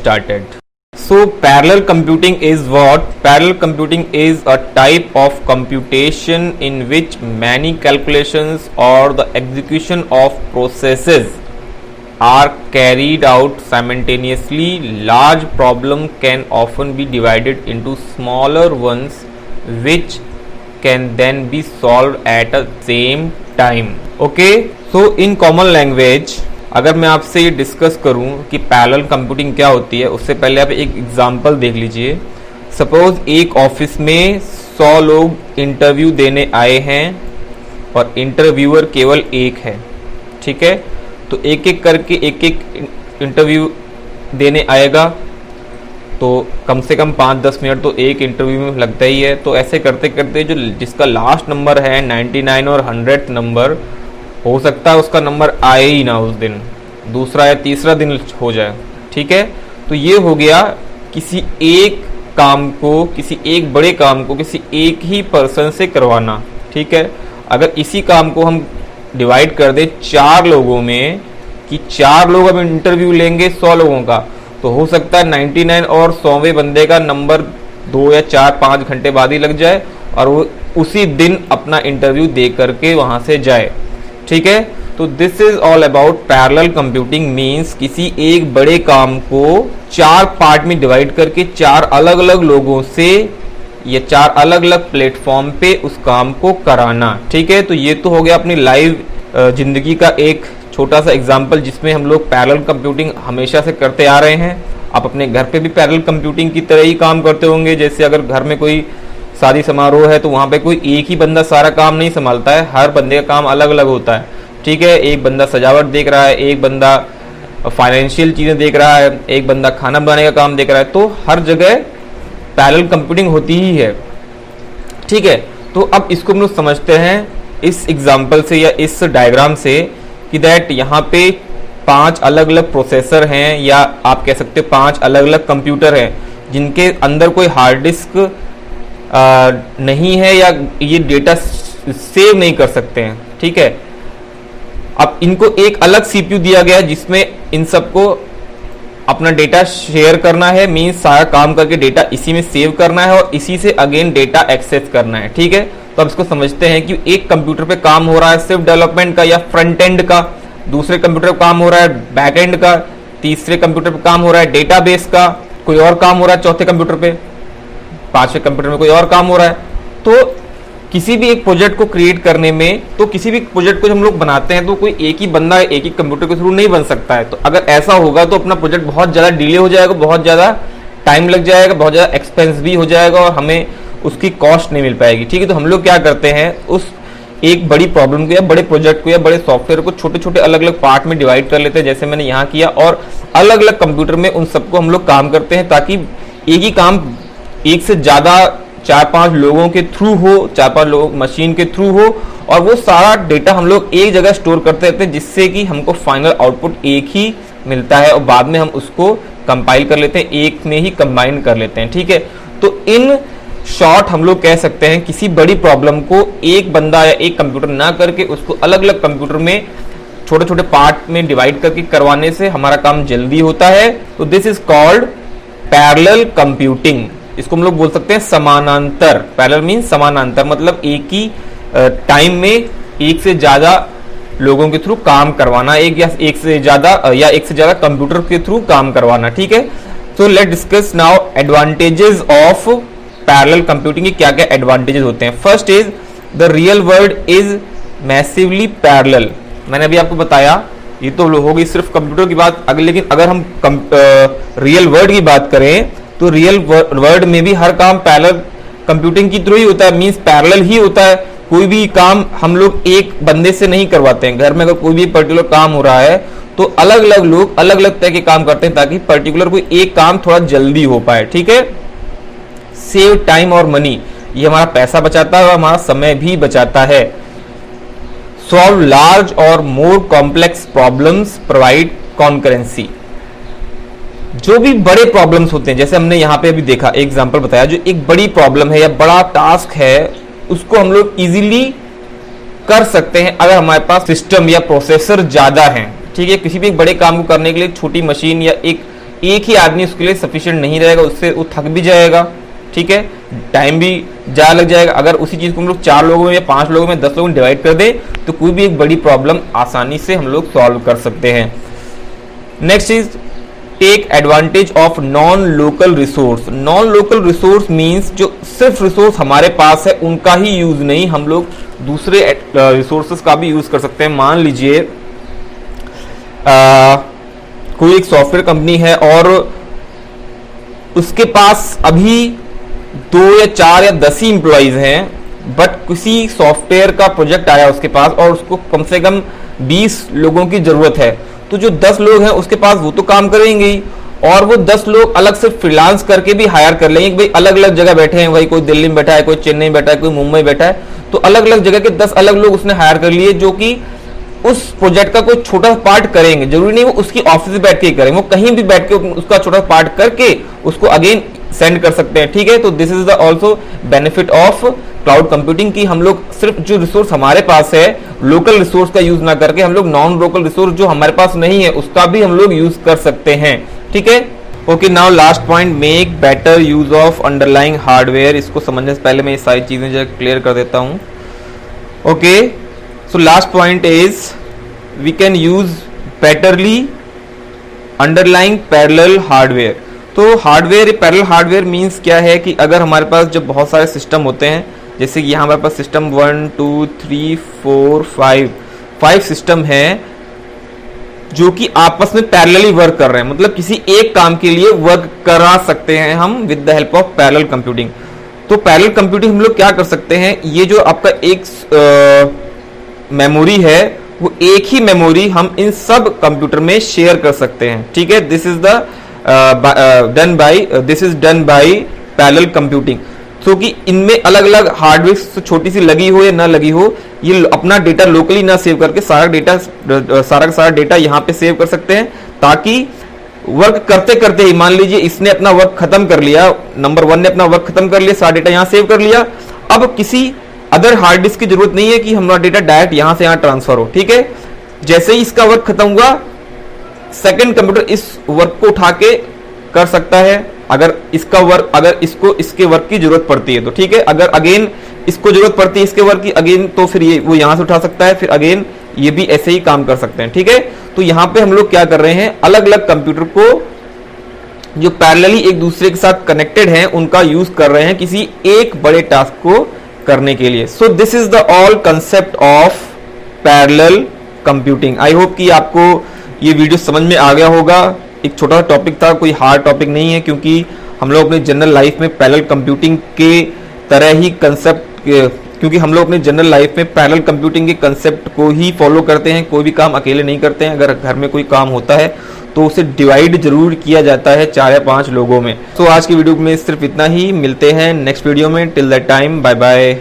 started. So parallel computing is what? Parallel computing is a type of computation in which many calculations or the execution of processes are carried out simultaneously. Large problem can often be divided into smaller ones which can then be solved at the same time. Okay, so in common language अगर मैं आपसे ये discuss करूं कि parallel computing क्या होती है, उससे पहले आप एक एग्जांपल देख लीजिए. सपोज एक ऑफिस में 100 लोग इंटरव्यू देने आए हैं और इंटरव्यूअर केवल एक है. ठीक है, तो एक एक करके एक एक इंटरव्यू देने आएगा, तो कम से कम 5-10 मिनट तो एक इंटरव्यू में लगता ही है. तो ऐसे करते करते जो जिसका लास्ट नंबर है 99 और 100th नंबर, हो सकता है उसका नंबर आए ही ना उस दिन, दूसरा या तीसरा दिन हो जाए. ठीक है, तो ये हो गया किसी एक काम को, किसी एक बड़े काम को किसी एक ही पर्सन से करवाना. ठीक है, अगर इसी काम को हम डिवाइड कर दे 4 लोगों में कि 4 लोग अब इंटरव्यू लेंगे 100 लोगों का, तो हो सकता है 99 और 100वें बंदे का नंबर 2 या 4-5 घंटे बाद ही लग जाए और वो उसी दिन अपना इंटरव्यू दे करके वहां से जाए. ठीक है, तो this is all about parallel computing. Means किसी एक बड़े काम को 4 पार्ट में डिवाइड करके 4 अलग अलग लोगों से या 4 अलग अलग प्लेटफॉर्म पे उस काम को कराना. ठीक है, तो ये तो हो गया अपनी लाइव जिंदगी का एक छोटा सा एग्जाम्पल जिसमें हम लोग पैरेलल कंप्यूटिंग हमेशा से करते आ रहे हैं. आप अपने घर पे भी पैरेलल कंप्यूटिंग की तरह ही काम करते होंगे. जैसे अगर घर में कोई शादी समारोह है तो वहां पे कोई एक ही बंदा सारा काम नहीं संभालता है, हर बंदे का काम अलग अलग होता है. ठीक है, एक बंदा सजावट देख रहा है, एक बंदा फाइनेंशियल चीजें देख रहा है, एक बंदा खाना बनाने का काम देख रहा है. तो हर जगह पैरेलल कंप्यूटिंग होती ही है. ठीक है, तो अब इसको हम लोग समझते हैं इस एग्जाम्पल से या इस डायग्राम से कि दैट यहाँ पे 5 अलग अलग प्रोसेसर हैं, या आप कह सकते हैं 5 अलग अलग कंप्यूटर हैं जिनके अंदर कोई हार्ड डिस्क नहीं है या ये डेटा सेव नहीं कर सकते हैं. ठीक है, अब इनको एक अलग सीपीयू दिया गया जिसमें इन सबको अपना डेटा शेयर करना है. मींस सारा काम करके डेटा इसी में सेव करना है और इसी से अगेन डेटा एक्सेस करना है. ठीक है, तो अब इसको समझते हैं कि एक कंप्यूटर पे काम हो रहा है सिर्फ डेवलपमेंट का या फ्रंट एंड का, दूसरे कंप्यूटर पे काम हो रहा है बैक एंड का, तीसरे कंप्यूटर पे काम हो रहा है डेटाबेस का, कोई और काम हो रहा है चौथे कंप्यूटर पे, 5वें कंप्यूटर में कोई और काम हो रहा है. तो किसी भी एक प्रोजेक्ट को क्रिएट करने में, तो किसी भी प्रोजेक्ट को हम लोग बनाते हैं तो कोई एक ही बंदा एक ही कंप्यूटर के थ्रू नहीं बन सकता है. तो अगर ऐसा होगा तो अपना प्रोजेक्ट बहुत ज्यादा डिले हो जाएगा, बहुत ज्यादा टाइम लग जाएगा, बहुत ज्यादा एक्सपेंस भी हो जाएगा और हमें उसकी कॉस्ट नहीं मिल पाएगी. ठीक है, तो हम लोग क्या करते हैं, उस एक बड़ी प्रॉब्लम को या बड़े प्रोजेक्ट को या बड़े सॉफ्टवेयर को छोटे छोटे अलग अलग पार्ट में डिवाइड कर लेते हैं, जैसे मैंने यहाँ किया, और अलग अलग कंप्यूटर में उन सबको हम लोग काम करते हैं ताकि एक ही काम एक से ज्यादा 4-5 लोगों के थ्रू हो, 4-5 लोग मशीन के थ्रू हो, और वो सारा डेटा हम लोग एक जगह स्टोर करते रहते हैं जिससे कि हमको फाइनल आउटपुट एक ही मिलता है और बाद में हम उसको कंपाइल कर लेते हैं, एक में ही कंबाइन कर लेते हैं. ठीक है, तो इन शॉर्ट हम लोग कह सकते हैं किसी बड़ी प्रॉब्लम को एक बंदा या एक कंप्यूटर ना करके उसको अलग अलग कंप्यूटर में छोटे छोटे पार्ट में डिवाइड करके करवाने से हमारा काम जल्दी होता है. तो this is called parallel computing. इसको हम लोग बोल सकते हैं समानांतर. पैरेलल मींस समानांतर, मतलब एक ही टाइम में एक से ज्यादा लोगों के थ्रू काम करवाना, एक से ज्यादा कंप्यूटर के थ्रू काम करवाना. ठीक है, so let discuss now advantages of parallel computing के क्या क्या एडवांटेजेस होते हैं. First is the real world is massively parallel. मैंने अभी आपको बताया, ये तो होगी सिर्फ कंप्यूटर की बात, लेकिन अगर हम रियल वर्ल्ड की बात करें तो रियल वर्ल्ड में भी हर काम पैरेलल कंप्यूटिंग की थ्रू ही होता है. मींस पैरेलल ही होता है. कोई भी काम हम लोग एक बंदे से नहीं करवाते हैं. घर में अगर कोई भी पर्टिकुलर काम हो रहा है तो अलग अलग लोग अलग अलग तरह के काम करते हैं ताकि पर्टिकुलर कोई एक काम थोड़ा जल्दी हो पाए. ठीक है, सेव टाइम और मनी, ये हमारा पैसा बचाता है और हमारा समय भी बचाता है. सॉल्व लार्ज और more complex problems, provide concurrency. जो भी बड़े प्रॉब्लम्स होते हैं, जैसे हमने यहाँ पे अभी देखा, एक एग्जांपल बताया, जो एक बड़ी प्रॉब्लम है या बड़ा टास्क है उसको हम लोग इजीली कर सकते हैं अगर हमारे पास सिस्टम या प्रोसेसर ज्यादा है. ठीक है, किसी भी एक बड़े काम को करने के लिए छोटी मशीन या एक एक ही आदमी उसके लिए सफिशिएंट नहीं रहेगा, उससे वो थक भी जाएगा, ठीक है, टाइम भी ज़्यादा लग जाएगा। अगर उसी चीज़ को हम लोग 4 लोगों में या 5 लोगों में 10 लोगों में डिवाइड कर दे तो कोई भी एक बड़ी प्रॉब्लम आसानी से हम लोग सॉल्व कर सकते हैं। Next is take advantage of non local resource. Non local resource means जो सिर्फ रिसोर्स हमारे पास है उनका ही यूज नहीं, हम लोग दूसरे रिसोर्सेस का भी यूज कर सकते हैं। मान लीजिए कोई एक सॉफ्टवेयर कंपनी है और उसके पास अभी 2 या 4 या 10 ही इंप्लॉइज हैं, बट किसी सॉफ्टवेयर का प्रोजेक्ट आया उसके पास और उसको कम से कम 20 लोगों की जरूरत है, तो जो 10 लोग हैं उसके पास वो तो काम करेंगे ही, और वो 10 लोग अलग से फ्रीलांस करके भी हायर कर लेंगे। भाई अलग अलग जगह बैठे हैं, भाई कोई दिल्ली में बैठा है, कोई चेन्नई में बैठा है, कोई मुंबई बैठा है, तो अलग अलग जगह के 10 अलग लोग उसने हायर कर लिए जो कि उस प्रोजेक्ट का कोई छोटा पार्ट करेंगे। जरूरी नहीं वो उसकी ऑफिस में बैठ के करेंगे, वो कहीं भी बैठ के उसका छोटा पार्ट करके उसको अगेन सेंड कर सकते हैं, ठीक है। तो this is the also benefit of cloud computing कि हम लोग सिर्फ जो रिसोर्स हमारे पास है लोकल रिसोर्स का यूज ना करके हम लोग नॉन लोकल रिसोर्स जो हमारे पास नहीं है उसका भी हम लोग यूज कर सकते हैं, ठीक है। Okay, now last point, make better use of underlying hardware. इसको समझने से पहले मैं ये सारी चीजें जो क्लियर कर देता हूं। Okay, so last point is we can use betterly underlying parallel hardware. तो हार्डवेयर, पैरेलल हार्डवेयर मींस क्या है कि अगर हमारे पास जब बहुत सारे सिस्टम होते हैं, जैसे कि यहाँ हमारे पास सिस्टम 1 2 3 4 5 सिस्टम हैं जो कि आपस में पैरेलली वर्क कर रहे हैं, मतलब किसी एक काम के लिए वर्क करा सकते हैं हम with the help of parallel computing. तो पैरेलल कंप्यूटिंग हम लोग क्या कर सकते हैं, ये जो आपका एक मेमोरी है वो एक ही मेमोरी हम इन सब कंप्यूटर में शेयर कर सकते हैं, ठीक है। This is done by parallel computing. तो कि इनमें अलग अलग हार्डवेयर छोटी सी लगी हो या ना लगी हो, ये अपना डेटा लोकली ना सेव करके सारा डेटा यहाँ पे सेव कर सकते हैं, ताकि वर्क करते करते ही मान लीजिए इसने अपना वर्क खत्म कर लिया, नंबर 1 ने अपना वर्क खत्म कर लिया, सारा डेटा यहाँ सेव कर लिया, अब किसी अदर हार्ड डिस्क की जरूरत नहीं है कि हमारा डेटा डायरेक्ट यहां से यहां ट्रांसफर हो, ठीक है। जैसे ही इसका वर्क खत्म हुआ, सेकंड कंप्यूटर इस वर्क को उठा के कर सकता है। अगर इसको इसके वर्क की जरूरत पड़ती है तो ठीक है, अगर अगेन इसको जरूरत पड़ती है इसके वर्क की अगेन, तो फिर ये वो यहां से उठा सकता है, फिर अगेन ये भी ऐसे ही काम कर सकते हैं, ठीक है। तो यहां पे हम लोग क्या कर रहे हैं, अलग अलग कंप्यूटर को जो पैरेलली एक दूसरे के साथ कनेक्टेड हैं उनका यूज कर रहे हैं किसी एक बड़े टास्क को करने के लिए। So this is the all concept of parallel computing. I hope कि आपको ये वीडियो समझ में आ गया होगा। एक छोटा सा टॉपिक था, कोई हार्ड टॉपिक नहीं है, क्योंकि हम लोग अपने जनरल लाइफ में पैरेलल कंप्यूटिंग के तरह ही क्योंकि हम लोग अपने जनरल लाइफ में पैरेलल कंप्यूटिंग के कंसेप्ट को ही फॉलो करते हैं। कोई भी काम अकेले नहीं करते हैं। अगर घर में कोई काम होता है तो उसे डिवाइड जरूर किया जाता है 4 या 5 लोगों में। तो आज की वीडियो में सिर्फ इतना ही, मिलते हैं नेक्स्ट वीडियो में। Till that time, bye bye.